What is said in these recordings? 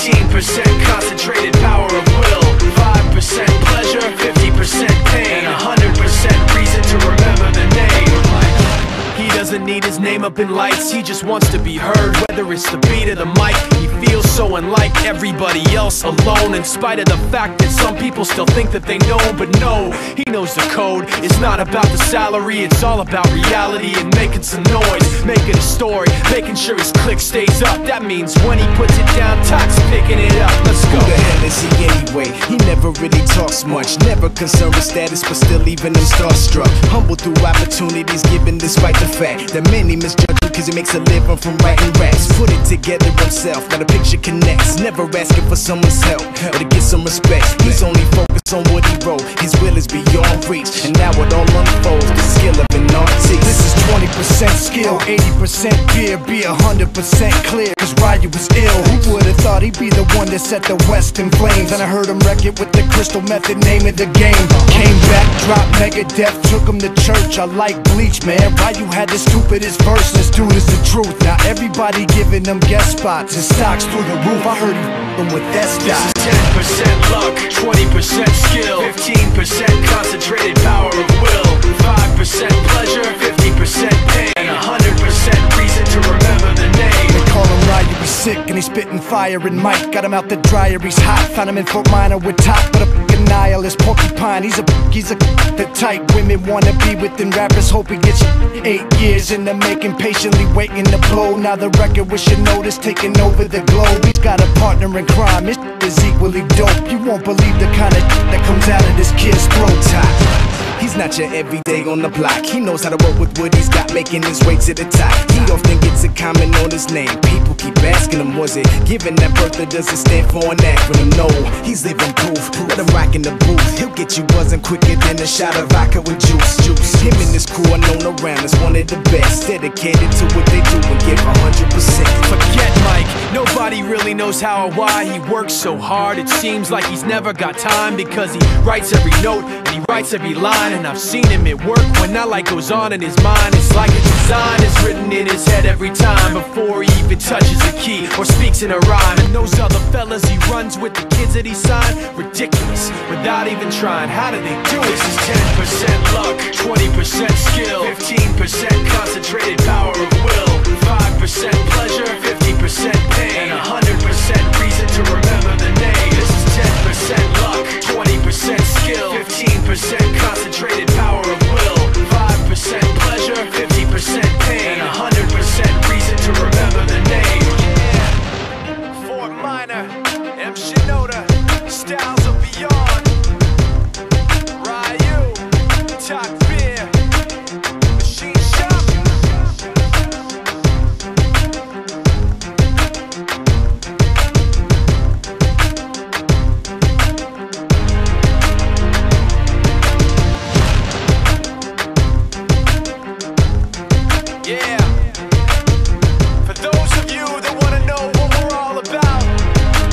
15% concentrated power of will, 5% pleasure, 50% pain, and 100% reason to remember the name. He doesn't need his name up in lights, he just wants to be heard. Whether it's the beat or the mic, he feels so unlike everybody else, alone. In spite of the fact that some people still think that they know, but no, he knows the code. It's not about the salary, it's all about reality and making some noise, making a story, making sure his click stays up. That means when he puts it down, Tox picking it up. Let's go. Who the hell is he anyway? He never really talks much, never concerned with status, but still leaving him starstruck. Humble through opportunities given despite the fact that many misjudge him cause he makes a living from writing raps. Put it together himself, now the picture connects, never asking for someone's help or to get some respect. He's only focused on what he wrote, his will is beyond reach, and now it all unfolds, the skill of an artist. This is 20% skill, 80% fear, be 100% clear, cause Ryu was ill. Who would've thought he'd be the one that set the West in flames? And I heard him wreck it with the Crystal Method, name of the game. Came back, dropped Megadeth, took him to church. I like Bleach, man. Ryu had the stupidest verse, this dude is the truth. Now everybody giving them guest spots and stocks through the roof. I heard he f***ing with S-Dot. This is 10% luck, 20% skill, 15% concentrated power of will, 5% pleasure, 50% pain, and 100% reason to remember the name. They call him Ryu, he's sick and he's spitting fire. And Mike got him out the dryer, he's hot. Found him in Fort Minor with top, but a f***ing nihilist porcupine. He's the type women wanna be with, and rappers hope he gets 8 years in the making, patiently waiting to blow. Now the record with your notice taking over the globe. He's got a partner in crime, his is equally dope. You won't believe the kind of that comes out of this kid's throat. He's not your everyday on the block. He knows how to work with what he's got, making his way to the top. He often gets a comment on his name. People keep asking him, was it given that birth or does it stand for an acronym? No, he's living proof. Let him rock in the booth. He'll get you buzzing quicker than a shot of vodka with juice. Him and his crew are known around as one of the best, dedicated to what they do and give 100%. Forget Mike, nobody really knows how or why he works so hard. It seems like he's never got time, because he writes every note and he writes every line. And I've seen him at work when that light goes on in his mind. It's like a design is written in his head every time, before he even touches a key or speaks in a rhyme. And those other fellas he runs with, the kids that he signed, ridiculous, without even trying. How do they do it? This is 10% luck, 20% skill, 15% concentrated power of will, 5% pleasure, 50% pain, and 100% reason to remember the name. This is 10% luck, 20% skill, 15% concentrated power of will, 5% pleasure, 50% pain, and 100% reason to remember the name. Yeah. Fort Minor, M. Shinoda, Styles of Beyond, Ryu, Talk Beer, Machine Shop. Yeah. For those of you that want to know what we're all about,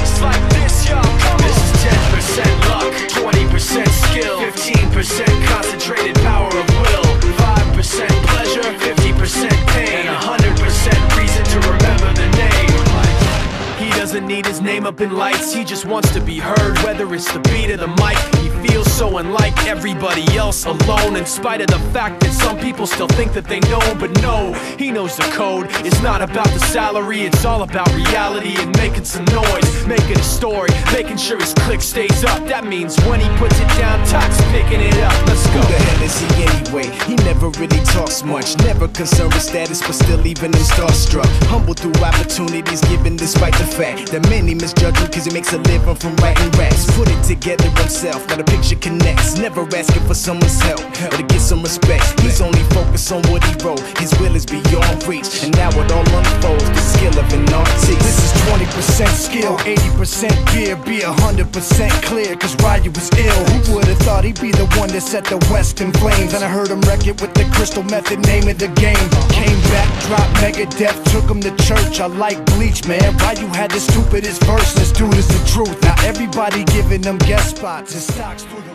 it's like this, y'all. This is 10% luck, 20% skill, 15% concentrated power of will, 5% pleasure, 50% pain, and 100% reason to remember the name. He doesn't need his name up in lights, he just wants to be heard. Whether it's the beat or the mic, he feels so unlike everybody else, alone. In spite of the fact that some people still think that they know, but no, he knows the code. It's not about the salary, it's all about reality and making some noise, making a story, making sure his click stays up. That means when he puts it down, Tox picking it up. Let's go. Who the hell is he anyway? He never really talks much, never concerned with status, but still leaving him starstruck. Humble through opportunities given despite the fact that many misjudge him cause he makes a living from writing raps. Put it together himself, now the picture connects, never asking for someone's help or to get some respect. He's only focused on what he wrote, his will is beyond reach, and now it all unfolds, the skill of an artist. This is 20% skill, 80% fear, be 100% clear, cause Ryu was ill. Who would've thought he'd be the one that set the West in flames? And I heard him wreck it with the Crystal Method, name of the game. Came back, dropped Megadeth, took him to church. I like Bleach, man. Ryu had the stupidest verse, this dude is the truth. Now everybody giving them guest spots and stocks through the